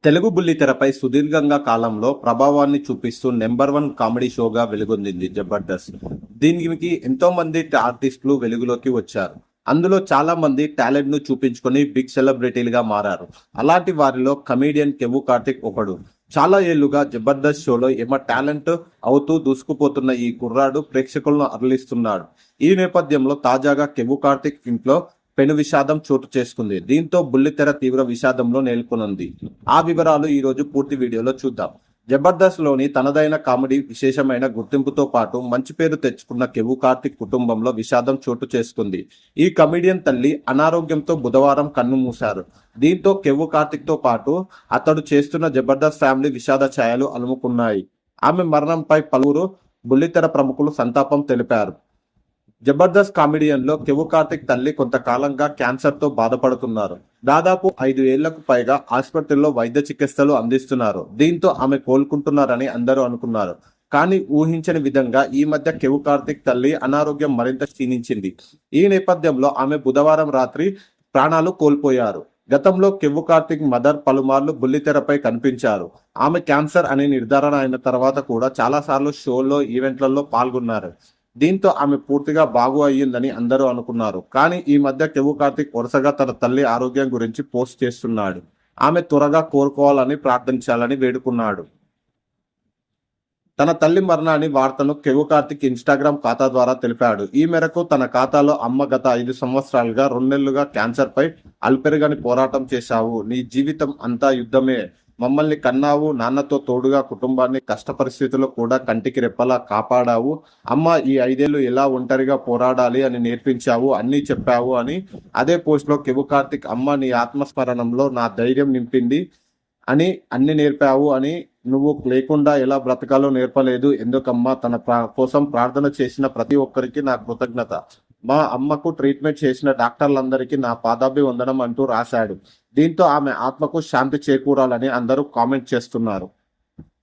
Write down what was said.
తెలుగు బుల్లితెరపై సుదీర్ఘంగా కాలంలో ప్రభావాన్ని చూపిస్తూ నెంబర్ 1 కామెడీ షోగా వెలుగొందింది జబర్దస్త్. దీనికి ఎంతో మంది ఆర్టిస్టులు వెలుగులోకి వచ్చారు. అందులో చాలా మంది టాలెంట్ ను చూపించుకొని బిగ్ సెలబ్రిటీలుగా మారారు. అలాంటి వారిలో కమీడియన్ కెవ్వు కార్తిక్ ఒకడు. చాలా ఏళ్లుగా జబర్దస్త్ షోలో టాలెంట్ అవుతూ దూసుకుపోతున్న ఈ కుర్రాడు ప్రేక్షకులను అరలిస్తున్నాడు. ఈ నేపథ్యంలో తాజాగా కెవ్వు కార్తిక్ ఇంట్లో పెను విషాదం చోటు చేసుకుంది. దీంతో బుల్లితెర తీవ్ర విషాదంలో నెలకొనుంది. ఆ వివరాలు ఈ రోజు పూర్తి వీడియోలో చూద్దాం. జబర్దస్త్ లోని తనదైన కామెడీ విశేషమైన గుర్తింపుతో పాటు మంచి పేరు తెచ్చుకున్న కెవ్వు కార్తిక్ కుటుంబంలో విషాదం చోటు చేసుకుంది. ఈ కమెడియన్ తల్లి అనారోగ్యంతో బుధవారం కన్ను మూశారు. దీంతో కెవ్వు కార్తిక్ తో పాటు అతడు చేస్తున్న జబర్దస్త్ ఫ్యామిలీ విషాద ఛాయలు అలుముకున్నాయి. ఆమె మరణంపై పలువురు బుల్లితెర ప్రముఖులు సంతాపం తెలిపారు. జబర్దస్త్ కామెడియన్ లో కెవ్వు కార్తిక్ తల్లి కొంతకాలంగా క్యాన్సర్ తో బాధపడుతున్నారు. దాదాపు 5 ఏళ్లకు పైగా ఆసుపత్రిలో వైద్య చికిత్సలు అందిస్తున్నారు. దీంతో ఆమె కోలుకుంటున్నారని అందరూ అనుకున్నారు. కానీ ఊహించని విధంగా ఈ మధ్య కెవ్వు కార్తిక్ తల్లి అనారోగ్యం మరింత క్షీణించింది. ఈ నేపథ్యంలో ఆమె బుధవారం రాత్రి ప్రాణాలు కోల్పోయారు. గతంలో కెవ్వు కార్తిక్ మదర్ పలుమార్లు బుల్లితెరపై కనిపించారు. ఆమె క్యాన్సర్ అని నిర్ధారణ అయిన తర్వాత కూడా చాలా సార్లు షోల్లో ఈవెంట్లలో పాల్గొన్నారు. దీంతో ఆమె పూర్తిగా బాగు అయ్యిందని అందరూ అనుకున్నారు. కానీ ఈ మధ్య కెవ్వు కార్తిక్ వరుసగా తన తల్లి ఆరోగ్యం గురించి పోస్ట్ చేస్తున్నాడు. ఆమె త్వరగా కోలుకోవాలని ప్రార్థించాలని వేడుకున్నాడు. తన తల్లి మరణాన్ని వార్తను కెవ్వు కార్తిక్ ఇన్స్టాగ్రామ్ ఖాతా ద్వారా తెలిపాడు. ఈ మేరకు తన ఖాతాలో అమ్మ గత 5 సంవత్సరాలుగా 2 నెలలుగా క్యాన్సర్ పై అల్పెరగని పోరాటం చేశావు. నీ జీవితం అంతా యుద్ధమే. మమ్మల్ని కన్నావు. నాన్నతో తోడుగా కుటుంబాన్ని కష్ట పరిస్థితుల్లో కూడా కంటికి రెప్పలా కాపాడావు. అమ్మ ఈ 5 ఏళ్లు ఎలా ఒంటరిగా పోరాడాలి అని నేర్పించావు. అన్నీ చెప్పావు అని అదే పోస్ట్ లో కెవ్వు కార్తిక్ అమ్మ నీ ఆత్మస్మరణంలో నా ధైర్యం నింపింది అని అన్ని నేర్పావు అని నువ్వు లేకుండా ఎలా బ్రతకాలో నేర్పలేదు. ఎందుకమ్మా తన కోసం ప్రార్థన చేసిన ప్రతి ఒక్కరికి నా కృతజ్ఞత. మా అమ్మకు ట్రీట్మెంట్ చేసిన డాక్టర్లందరికీ నా పాదాభివందనం అంటూ రాశాడు. దీంతో ఆమె ఆత్మకు శాంతి చేకూరాలని అందరూ కామెంట్ చేస్తున్నారు.